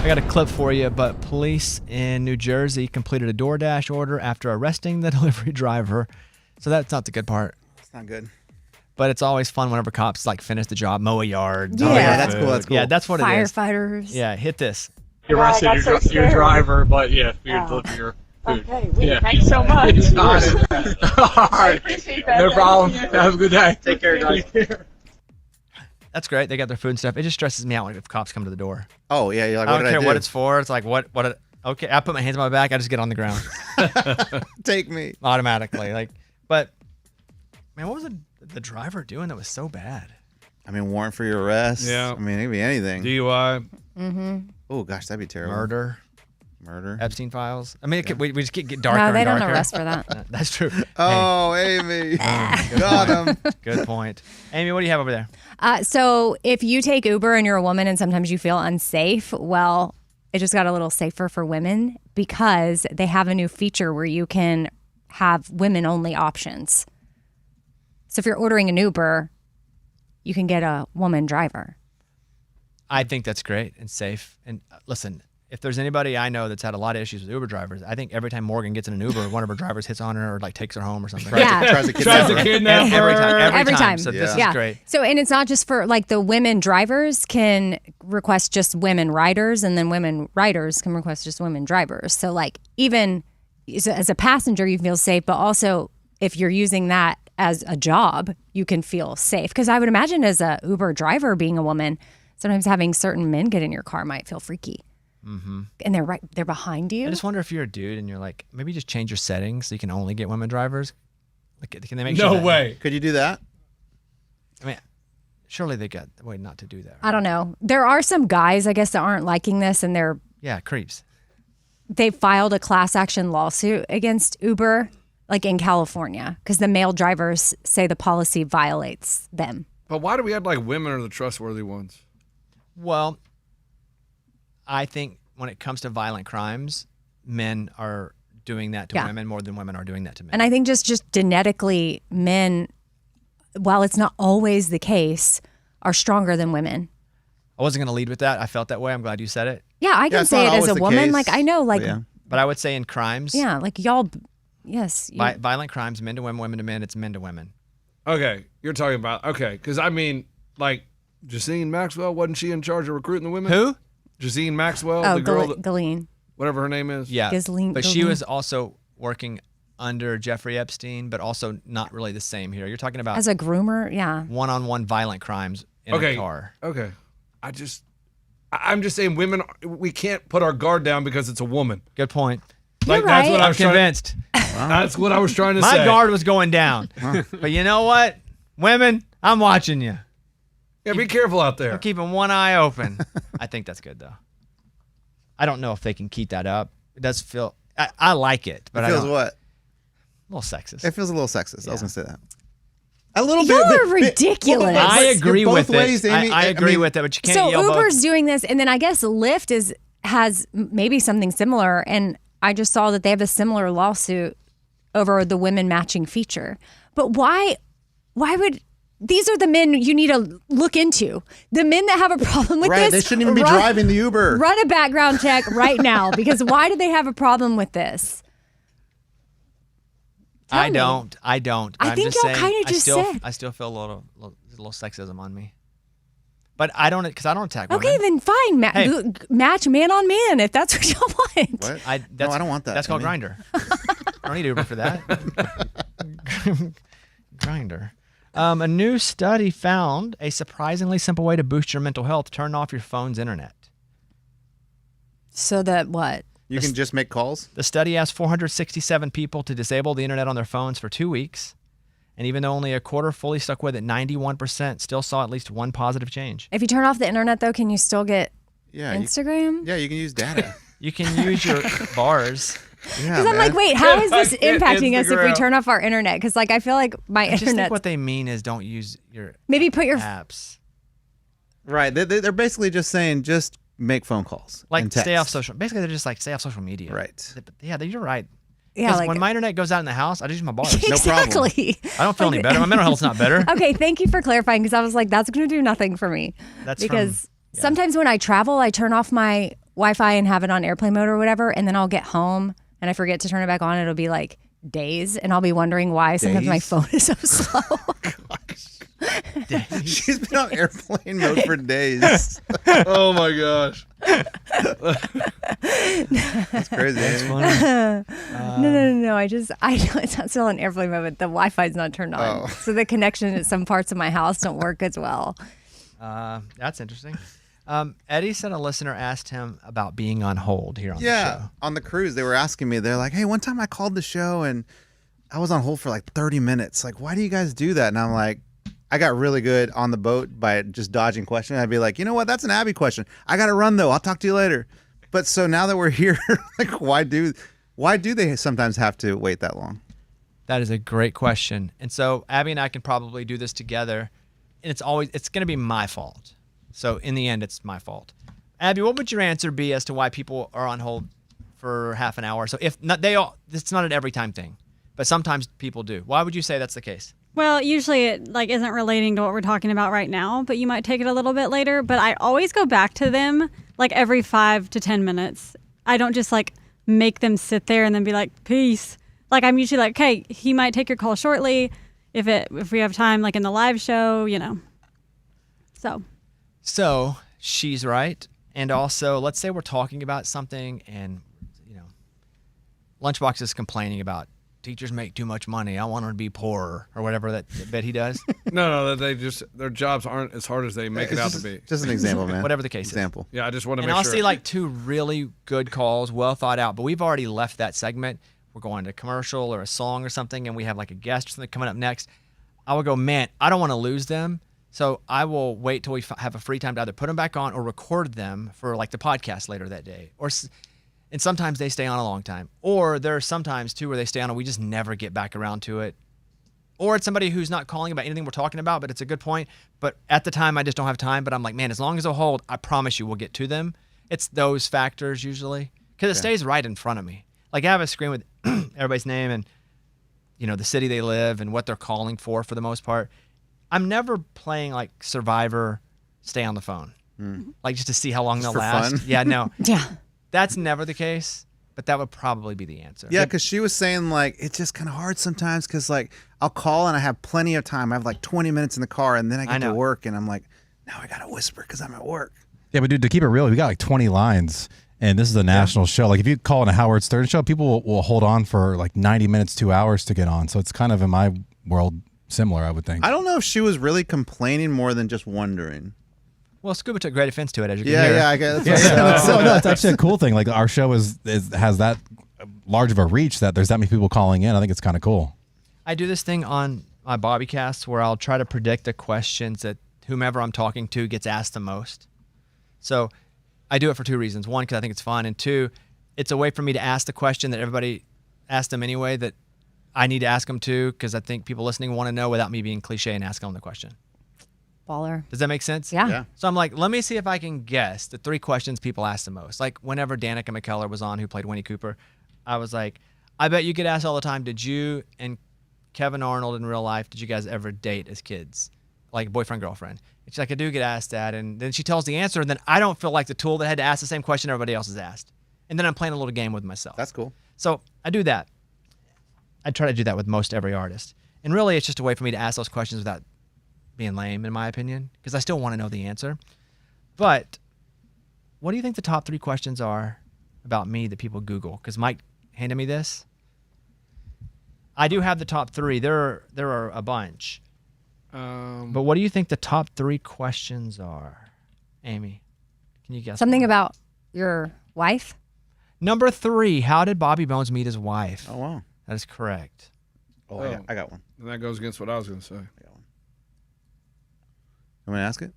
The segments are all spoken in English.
I got a clip for you, but police in New Jersey completed a DoorDash order after arresting the delivery driver. So that's not the good part. It's not good. But it's always fun whenever cops like finish the job, mow a yard. Yeah, that's cool. That's cool. Yeah, that's what it is. Firefighters. Yeah, hit this. You arrested your driver, but yeah, you deliver your food. Okay, thanks so much. All right. I appreciate that. No problem. Have a good day. Take care, guys. That's great. They got their food and stuff. It just stresses me out if cops come to the door. Oh, yeah. You're like, I don't care what it's for. It's like, okay, I put my hands on my back. I just get on the ground. Take me. Automatically. But, man, what was the driver doing that was so bad? I mean, warrant for your arrest. Yeah. I mean, it could be anything. DUI. Mm-hmm. Oh, gosh, that'd be terrible. Murder. Epstein files. I mean, we just get darker No, they and darker. don't arrest for that. That's true. Oh, Amy. Got him. Good point. Amy, what do you have over there? So if you take Uber and you're a woman and sometimes you feel unsafe, well, it just got a little safer for women because they have a new feature where you can have women-only options. So if you're ordering an Uber, you can get a woman driver. I think that's great and safe. And listen, if there's anybody I know that's had a lot of issues with Uber drivers, I think every time Morgan gets in an Uber, one of her drivers hits on her or like takes her home or something. Tries to kidnap her. Every time. So this is great. So, and it's not just for like the women drivers can request just women riders, and then women riders can request just women drivers. So like even as a passenger, you feel safe, but also if you're using that as a job, you can feel safe. Because I would imagine as a Uber driver being a woman, sometimes having certain men get in your car might feel freaky. Mm-hmm. And they're behind you. I just wonder if you're a dude and you're like, maybe just change your settings so you can only get women drivers. Like, can they make sure? No way. Could you do that? I mean, surely they got a way not to do that. Right? I don't know. There are some guys, I guess, that aren't liking this, and creeps. They filed a class action lawsuit against Uber, like in California, because the male drivers say the policy violates them. But why do we act like women are the trustworthy ones? Well, I think when it comes to violent crimes, men are doing that to women more than women are doing that to men. And I think just genetically, men, while it's not always the case, are stronger than women. I wasn't going to lead with that. I felt that way. I'm glad you said it. Yeah, I can say it as a woman. Like, I know, like... But I would say in crimes... Yeah, like y'all... Yes. Violent crimes, men to women, women to men, it's men to women. Okay, you're talking about... Okay, because I mean, like, Justine Maxwell, wasn't she in charge of recruiting the women? Who? Justine Maxwell, the girl Ghislaine. Whatever her name is. Yeah, Ghislaine, she was also working under Jeffrey Epstein, but also not really the same here. You're talking about... As a groomer, yeah. One-on-one violent crimes in a car. Okay. I'm just saying women, we can't put our guard down because it's a woman. Good point. You're right. That's what I'm convinced. That's what I was trying to say. My guard was going down. But you know what? Women, I'm watching you. Yeah, be careful out there. I'm keeping one eye open. I think that's good, though. I don't know if they can keep that up. It does feel... I like it, but it feels what? A little sexist. It feels a little sexist. Yeah. I was going to say that. A little bit. You're ridiculous. I agree with ways, it. Amy. I agree with it, but you can't yell both. Uber's doing this, and then I guess Lyft has maybe something similar, and I just saw that they have a similar lawsuit over the women matching feature. But why would... These are the men you need to look into. The men that have a problem with this. They shouldn't even be driving the Uber. Run a background check right now, because why do they have a problem with this? I don't. I I'm think just y'all saying, kind of just said. I still feel a little sexism on me. But I don't, because I don't attack women. Okay, then fine. Match man on man if that's what y'all want. What? No, I don't want that. That's called Grindr. I don't need Uber for that. Grindr. A new study found a surprisingly simple way to boost your mental health: turn off your phone's internet. So that what? You can just make calls? The study asked 467 people to disable the internet on their phones for 2 weeks. And even though only a quarter fully stuck with it, 91% still saw at least one positive change. If you turn off the internet, though, can you still get Instagram? You can use data. You can use your bars. Because I'm like, wait, how is this impacting us if we turn off our internet? Because like I feel like my I just internet. think what they mean is don't use your maybe put your apps. Right. They're basically just saying just make phone calls. Like and text. stay off social. Basically, they're just like stay off social media. Right. Yeah, you're right. Yeah, Because like, when my internet goes out in the house, I just use my bars. Exactly. I don't feel any better. My mental health's not better. Okay, thank you for clarifying, because I was like, that's going to do nothing for me. That's because sometimes when I travel, I turn off my Wi-Fi and have it on airplane mode or whatever, and then I'll get home and I forget to turn it back on. It'll be like days, and I'll be wondering why sometimes my phone is so slow. She's been on airplane mode for days. Oh my gosh. That's crazy. That's funny. No. I know it's not still on airplane mode, but the Wi-Fi is not turned on. Oh. So the connection at some parts of my house don't work as well. That's interesting. Eddie said a listener asked him about being on hold here on the show. On the cruise, they were asking me, they're like, hey, one time I called the show and I was on hold for like 30 minutes. Like, why do you guys do that? And I'm like, I got really good on the boat by just dodging questions. I'd be like, you know what? That's an Abby question. I got to run though. I'll talk to you later. But so now that we're here, like, why do they sometimes have to wait that long? That is a great question. And so Abby and I can probably do this together, and it's going to be my fault. So in the end, it's my fault. Abby, what would your answer be as to why people are on hold for half an hour? So if not, it's not an every time thing, but sometimes people do. Why would you say that's the case? Well, usually it isn't relating to what we're talking about right now, but you might take it a little bit later. But I always go back to them like every 5 to 10 minutes. I don't just like make them sit there and then be like, peace. Like I'm usually like, okay, he might take your call shortly if we have time, like in the live show, you know. So she's right. And also, let's say we're talking about something and, Lunchbox is complaining about teachers make too much money. I want them to be poorer or whatever that bet he does. No, their jobs aren't as hard as they make it out to be. Just an example, man. Whatever the case is. Yeah, I just want to And make I'll sure. see like 2 really good calls, well thought out, but we've already left that segment. We're going to commercial or a song or something, and we have like a guest or something coming up next. I will go, man, I don't want to lose them. So I will wait till we have a free time to either put them back on or record them for like the podcast later that day. And sometimes they stay on a long time. Or there are sometimes too where they stay on and we just never get back around to it. Or it's somebody who's not calling about anything we're talking about, but it's a good point. But at the time, I just don't have time. But I'm like, man, as long as they'll hold, I promise you we'll get to them. It's those factors usually. Because it stays right in front of me. Like I have a screen with everybody's name and, the city they live and what they're calling for the most part. I'm never playing like Survivor, stay on the phone. Like just to see how long they'll for last. fun? Yeah, no. Yeah. That's never the case, but that would probably be the answer. Yeah, because she was saying like it's just kind of hard sometimes because like I'll call and I have plenty of time. I have like 20 minutes in the car and then I get to work and I'm like, now I gotta whisper because I'm at work. Yeah, but dude, to keep it real, we got like 20 lines, and this is a national show. Like if you call in a Howard Stern show, people will hold on for like 90 minutes, 2 hours to get on. So it's kind of in my world similar, I would think. I don't know if she was really complaining more than just wondering. Well, Scuba took great offense to it, as you can hear. Yeah, I guess. No, it's actually a cool thing. Like our show has that large of a reach that there's that many people calling in. I think it's kind of cool. I do this thing on my Bobbycast where I'll try to predict the questions that whomever I'm talking to gets asked the most. So I do it for 2 reasons. 1, because I think it's fun. And 2, it's a way for me to ask the question that everybody asked them anyway that I need to ask them to because I think people listening want to know without me being cliche and asking them the question. Baller. Does that make sense? Yeah. So I'm like, let me see if I can guess the 3 questions people ask the most. Like whenever Danica McKellar was on, who played Winnie Cooper, I was like, I bet you get asked all the time, did you and Kevin Arnold in real life, did you guys ever date as kids? Like boyfriend, girlfriend? And she's like, I do get asked that. And then she tells the answer, and then I don't feel like the tool that had to ask the same question everybody else has asked. And then I'm playing a little game with myself. That's cool. So I do that. I try to do that with most every artist. And really, it's just a way for me to ask those questions without being lame, in my opinion, because I still want to know the answer. But what do you think the top 3 questions are about me that people Google? Because Mike handed me this. I do have the top 3. There are a bunch. But what do you think the top 3 questions are? Amy, can you guess? Something one? about your wife? Number 3, how did Bobby Bones meet his wife? Oh, wow. That is correct. Oh, I got one. And that goes against what I was going to say. I got one. You want me to ask it?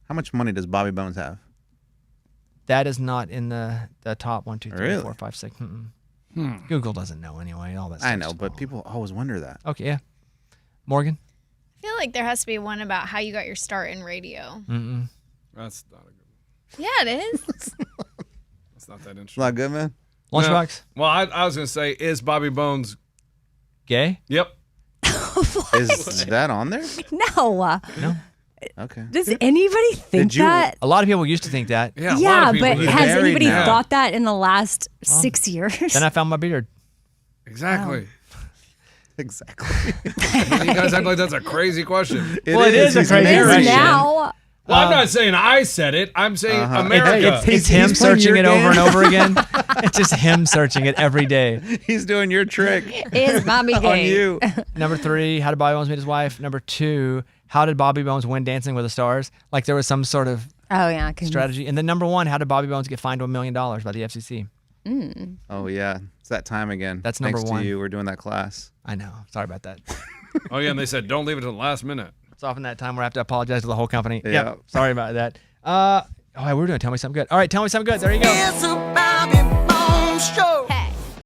How much money does Bobby Bones have? That is not in the top 1, 2, 3, Really? 4, 5, 6. Google doesn't know anyway. All that. I stuff's know, but wrong. people always wonder that. Okay, yeah. Morgan? I feel like there has to be one about how you got your start in radio. Mm-mm. That's not a good one. Yeah, it is. That's not that interesting. It's not good, man. Lunchbox? No. Well, I was going to say, is Bobby Bones Gay? Yep. Is that on there? No. No. Okay. Does anybody think Did you- that? A lot of people used to think that. Yeah, a lot Yeah, of people but do. has married anybody now. thought that in the last 6 years? Then I found my beard. Exactly. Exactly. You guys act like that's a crazy question. Well, it is a He's crazy It is question. now. Well, I'm not saying I said it. I'm saying America. It's him He's playing searching your it over game. and over again. It's just him searching it every day. He's doing your trick Is Bobby on gay? you. Number 3, how did Bobby Bones meet his wife? Number 2, how did Bobby Bones win Dancing with the Stars? Like there was some sort of Oh yeah, 'cause strategy. And then number 1, how did Bobby Bones get fined $1 million by the FCC? Oh yeah, it's that time again. That's number Thanks 1. to you, we're doing that class. I know. Sorry about that. Oh yeah, and they said don't leave it to the last minute. It's often that time where I have to apologize to the whole company. Yeah. Yep. Sorry about that. We were doing Tell Me Something Good. All right, Tell Me Something Good. There you go.